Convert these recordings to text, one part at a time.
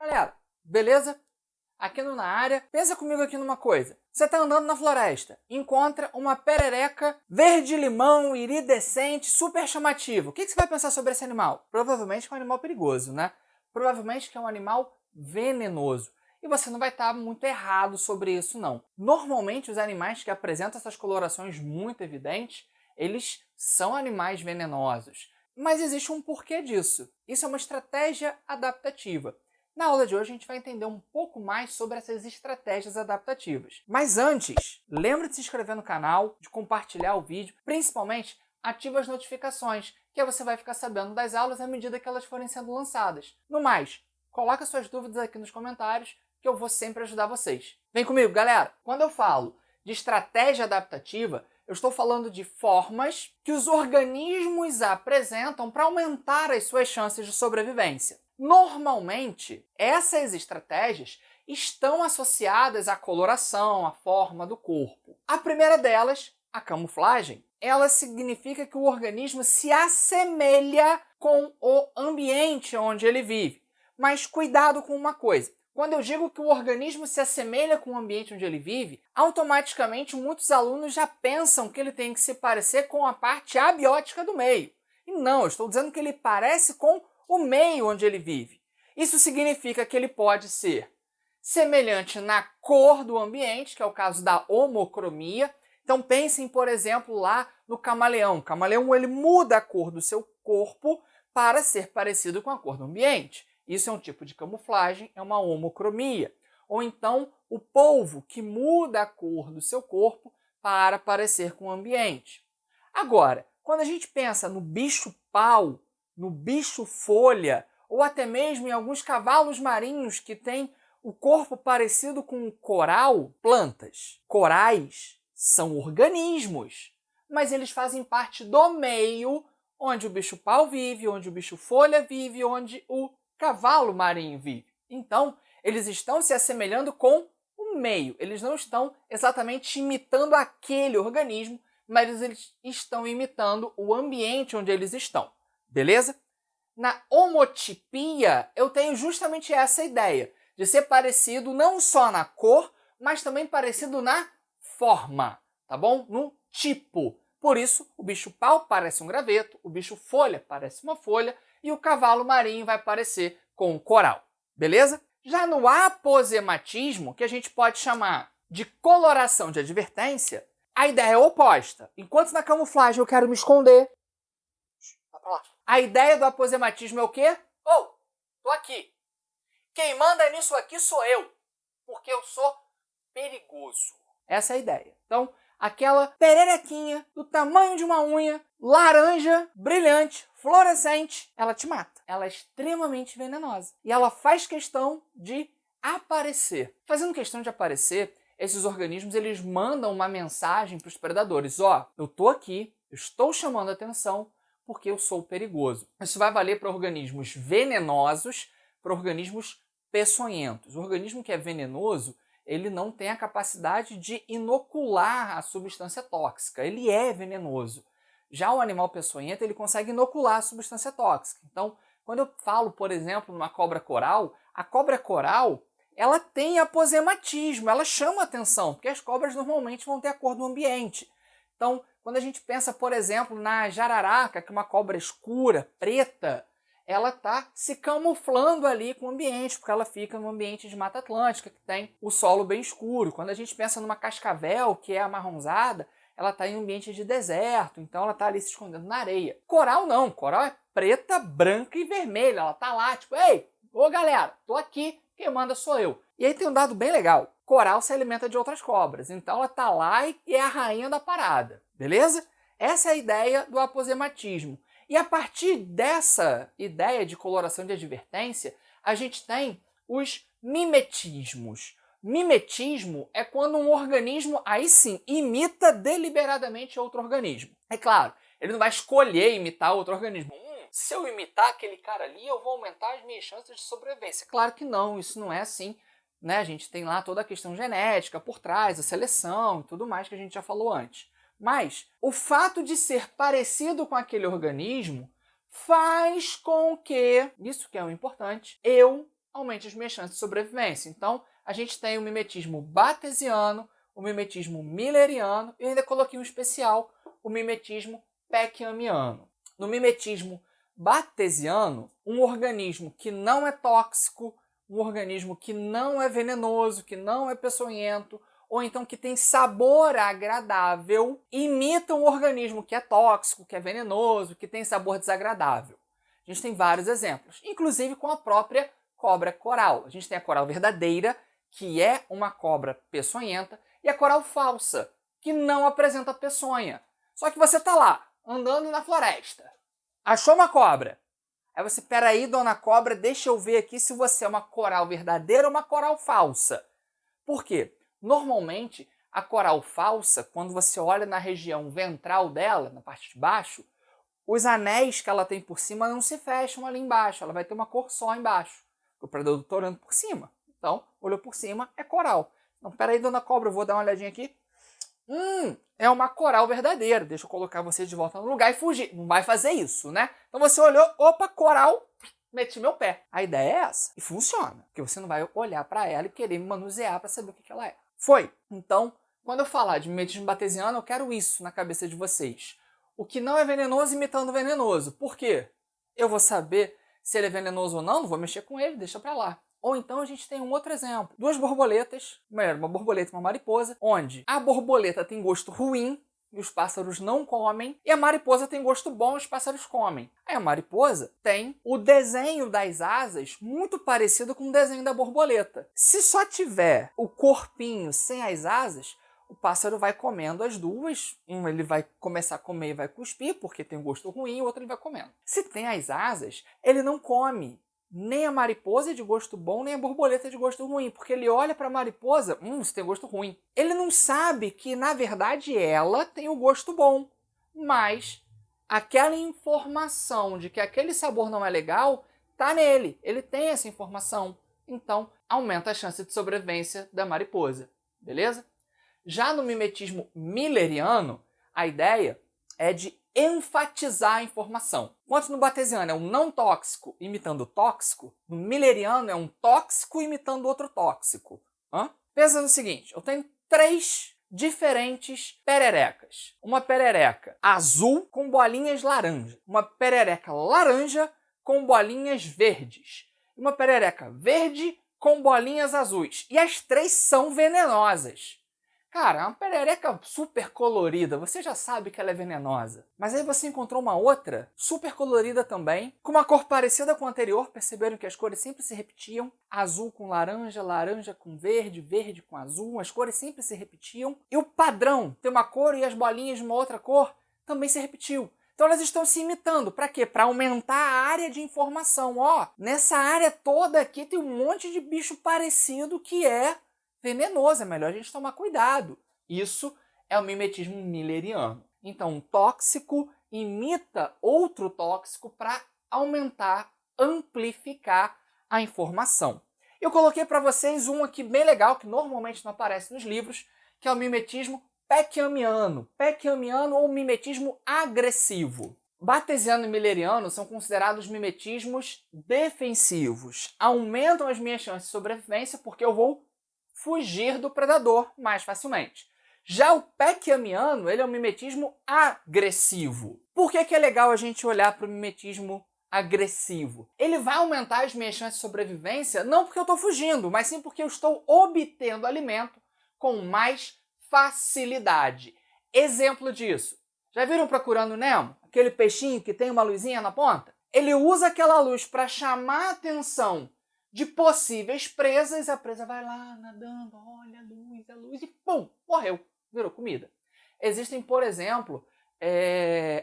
Galera, beleza? Aqui no Na Área, pensa comigo aqui numa coisa. Você está andando na floresta, encontra uma perereca verde-limão, iridescente, super chamativo. O que você vai pensar sobre esse animal? Provavelmente que é um animal perigoso, né? Provavelmente que é um animal venenoso. E você não vai estar muito errado sobre isso, não. Normalmente, os animais que apresentam essas colorações muito evidentes, eles são animais venenosos. Mas existe um porquê disso. Isso é uma estratégia adaptativa. Na aula de hoje a gente vai entender um pouco mais sobre essas estratégias adaptativas. Mas antes, lembra de se inscrever no canal, de compartilhar o vídeo, principalmente ativa as notificações, que aí você vai ficar sabendo das aulas à medida que elas forem sendo lançadas. No mais, coloca suas dúvidas aqui nos comentários que eu vou sempre ajudar vocês. Vem comigo, galera! Quando eu falo de estratégia adaptativa, eu estou falando de formas que os organismos apresentam para aumentar as suas chances de sobrevivência. Normalmente, essas estratégias estão associadas à coloração, à forma do corpo. A primeira delas, a camuflagem, ela significa que o organismo se assemelha com o ambiente onde ele vive. Mas cuidado com uma coisa. Quando eu digo que o organismo se assemelha com o ambiente onde ele vive, automaticamente muitos alunos já pensam que ele tem que se parecer com a parte abiótica do meio. E não, eu estou dizendo que ele parece com o meio onde ele vive. Isso significa que ele pode ser semelhante na cor do ambiente, que é o caso da homocromia. Então pensem, por exemplo, lá no camaleão. O camaleão ele muda a cor do seu corpo para ser parecido com a cor do ambiente. Isso é um tipo de camuflagem, é uma homocromia. Ou então o polvo, que muda a cor do seu corpo para parecer com o ambiente. Agora, quando a gente pensa no bicho-pau, no bicho-folha, ou até mesmo em alguns cavalos marinhos que têm o corpo parecido com um coral, plantas, corais, são organismos, mas eles fazem parte do meio onde o bicho-pau vive, onde o bicho-folha vive, onde o cavalo marinho vive. Então, eles estão se assemelhando com o meio, eles não estão exatamente imitando aquele organismo, mas eles estão imitando o ambiente onde eles estão, beleza? Na homotipia, eu tenho justamente essa ideia, de ser parecido não só na cor, mas também parecido na forma, tá bom? No tipo. Por isso, o bicho-pau parece um graveto, o bicho-folha parece uma folha e o cavalo marinho vai parecer com um coral, beleza? Já no aposematismo, que a gente pode chamar de coloração de advertência, a ideia é oposta. Enquanto na camuflagem eu quero me esconder, a ideia do aposematismo é o quê? Tô aqui. Quem manda nisso aqui sou eu, porque eu sou perigoso. Essa é a ideia. Então, aquela pererequinha do tamanho de uma unha, laranja, brilhante, fluorescente, ela te mata. Ela é extremamente venenosa. E ela faz questão de aparecer. Fazendo questão de aparecer, esses organismos eles mandam uma mensagem para os predadores. Eu tô aqui, eu estou chamando a atenção porque eu sou perigoso. Isso vai valer para organismos venenosos, para organismos peçonhentos. O organismo que é venenoso, ele não tem a capacidade de inocular a substância tóxica. Ele é venenoso. Já o animal peçonhento, ele consegue inocular a substância tóxica. Então, quando eu falo, por exemplo, numa cobra coral, a cobra coral, ela tem aposematismo, ela chama atenção, porque as cobras normalmente vão ter a cor do ambiente. Então, quando a gente pensa, por exemplo, na jararaca, que é uma cobra escura, preta, ela está se camuflando ali com o ambiente, porque ela fica no ambiente de Mata Atlântica, que tem o solo bem escuro. Quando a gente pensa numa cascavel, que é amarronzada, ela está em um ambiente de deserto, então ela está ali se escondendo na areia. Coral não, coral é preta, branca e vermelha, ela está lá, tipo, ei, ô galera, tô aqui, quem manda sou eu. E aí tem um dado bem legal, coral se alimenta de outras cobras, então ela está lá e é a rainha da parada, beleza? Essa é a ideia do aposematismo. E a partir dessa ideia de coloração de advertência, a gente tem os mimetismos. Mimetismo é quando um organismo, aí sim, imita deliberadamente outro organismo. É claro, ele não vai escolher imitar outro organismo. Se eu imitar aquele cara ali, eu vou aumentar as minhas chances de sobrevivência. Claro que não, isso não é assim, né? A gente tem lá toda a questão genética por trás, a seleção e tudo mais que a gente já falou antes. Mas o fato de ser parecido com aquele organismo faz com que, isso que é o importante, eu aumente as minhas chances de sobrevivência. Então, a gente tem o mimetismo batesiano, o mimetismo milleriano e ainda coloquei um especial, o mimetismo peckhamiano. No mimetismo batesiano, um organismo que não é tóxico, um organismo que não é venenoso, que não é peçonhento, ou então que tem sabor agradável, imita um organismo que é tóxico, que é venenoso, que tem sabor desagradável. A gente tem vários exemplos, inclusive com a própria cobra coral. A gente tem a coral verdadeira, que é uma cobra peçonhenta, e a coral falsa, que não apresenta peçonha. Só que você está lá, andando na floresta, achou uma cobra. Aí você, peraí, dona cobra, deixa eu ver aqui se você é uma coral verdadeira ou uma coral falsa. Por quê? Normalmente, a coral falsa, quando você olha na região ventral dela, na parte de baixo, os anéis que ela tem por cima não se fecham ali embaixo, ela vai ter uma cor só embaixo. O predador está olhando por cima. Então, olhou por cima, é coral. Então, peraí, dona cobra, eu vou dar uma olhadinha aqui. É uma coral verdadeira. Deixa eu colocar você de volta no lugar e fugir. Não vai fazer isso, né? Então você olhou, opa, coral, meti meu pé. A ideia é essa. E funciona. Porque você não vai olhar para ela e querer me manusear para saber o que ela é. Foi. Então, quando eu falar de mimetismo batesiano, eu quero isso na cabeça de vocês. O que não é venenoso imitando venenoso. Por quê? Eu vou saber se ele é venenoso ou não, não vou mexer com ele, deixa pra lá. Ou então a gente tem um outro exemplo. Duas borboletas, uma borboleta e uma mariposa, onde a borboleta tem gosto ruim e os pássaros não comem, e a mariposa tem gosto bom e os pássaros comem. Aí a mariposa tem o desenho das asas muito parecido com o desenho da borboleta. Se só tiver o corpinho sem as asas, o pássaro vai comendo as duas. Um ele vai começar a comer e vai cuspir, porque tem um gosto ruim, e o outro ele vai comendo. Se tem as asas, ele não come. Nem a mariposa é de gosto bom, nem a borboleta é de gosto ruim, porque ele olha para a mariposa, isso tem gosto ruim. Ele não sabe que, na verdade, ela tem o gosto bom, mas aquela informação de que aquele sabor não é legal tá nele, ele tem essa informação. Então, aumenta a chance de sobrevivência da mariposa, beleza? Já no mimetismo milleriano, a ideia é de enfatizar a informação. Enquanto no batesiano é um não tóxico imitando o tóxico, no milleriano é um tóxico imitando outro tóxico. Pensa no seguinte, eu tenho 3 diferentes pererecas. Uma perereca azul com bolinhas laranja. Uma perereca laranja com bolinhas verdes. Uma perereca verde com bolinhas azuis. E as 3 são venenosas. Cara, é uma perereca super colorida, você já sabe que ela é venenosa. Mas aí você encontrou uma outra, super colorida também, com uma cor parecida com a anterior, perceberam que as cores sempre se repetiam? Azul com laranja, laranja com verde, verde com azul, as cores sempre se repetiam. E o padrão, ter uma cor e as bolinhas de uma outra cor, também se repetiu. Então elas estão se imitando. Para quê? Para aumentar a área de informação. Nessa área toda aqui tem um monte de bicho parecido que é venenoso, é melhor a gente tomar cuidado. Isso é o mimetismo milleriano. Então, um tóxico imita outro tóxico para aumentar, amplificar a informação. Eu coloquei para vocês um aqui bem legal, que normalmente não aparece nos livros, que é o mimetismo peckhamiano. Peckhamiano ou mimetismo agressivo. Batesiano e milleriano são considerados mimetismos defensivos. Aumentam as minhas chances de sobrevivência porque eu vou fugir do predador mais facilmente. Já o peckhamiano, ele é um mimetismo agressivo. Por que é legal a gente olhar para o mimetismo agressivo? Ele vai aumentar as minhas chances de sobrevivência não porque eu estou fugindo, mas sim porque eu estou obtendo alimento com mais facilidade. Exemplo disso. Já viram Procurando Nemo? Aquele peixinho que tem uma luzinha na ponta? Ele usa aquela luz para chamar a atenção de possíveis presas, a presa vai lá nadando, olha a luz e pum, morreu, virou comida. Existem, por exemplo,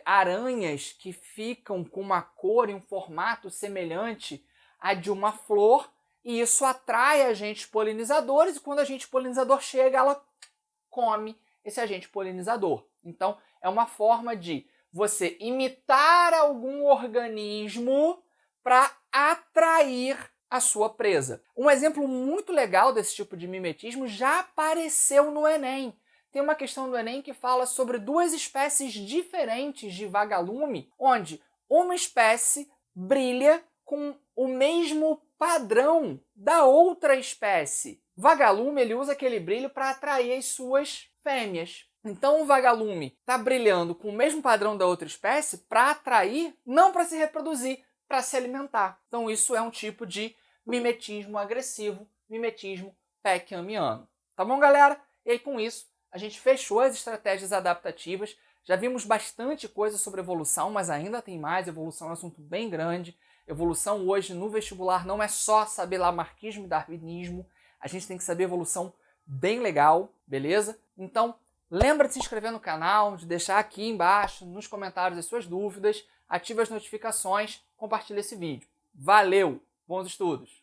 aranhas que ficam com uma cor e um formato semelhante à de uma flor, e isso atrai agentes polinizadores, e quando o agente polinizador chega, ela come esse agente polinizador. Então, é uma forma de você imitar algum organismo para atrair a sua presa. Um exemplo muito legal desse tipo de mimetismo já apareceu no Enem. Tem uma questão do Enem que fala sobre 2 espécies diferentes de vagalume, onde uma espécie brilha com o mesmo padrão da outra espécie. O vagalume ele usa aquele brilho para atrair as suas fêmeas. Então o vagalume está brilhando com o mesmo padrão da outra espécie para atrair, não para se reproduzir, para se alimentar. Então isso é um tipo de mimetismo agressivo, mimetismo peckiamiano. Tá bom, galera? E aí com isso a gente fechou as estratégias adaptativas. Já vimos bastante coisa sobre evolução, mas ainda tem mais. Evolução é um assunto bem grande. Evolução hoje no vestibular não é só saber lamarquismo e darwinismo. A gente tem que saber evolução bem legal, beleza? Então, lembra de se inscrever no canal, de deixar aqui embaixo nos comentários as suas dúvidas, ative as notificações, compartilhe esse vídeo. Valeu! Bons estudos!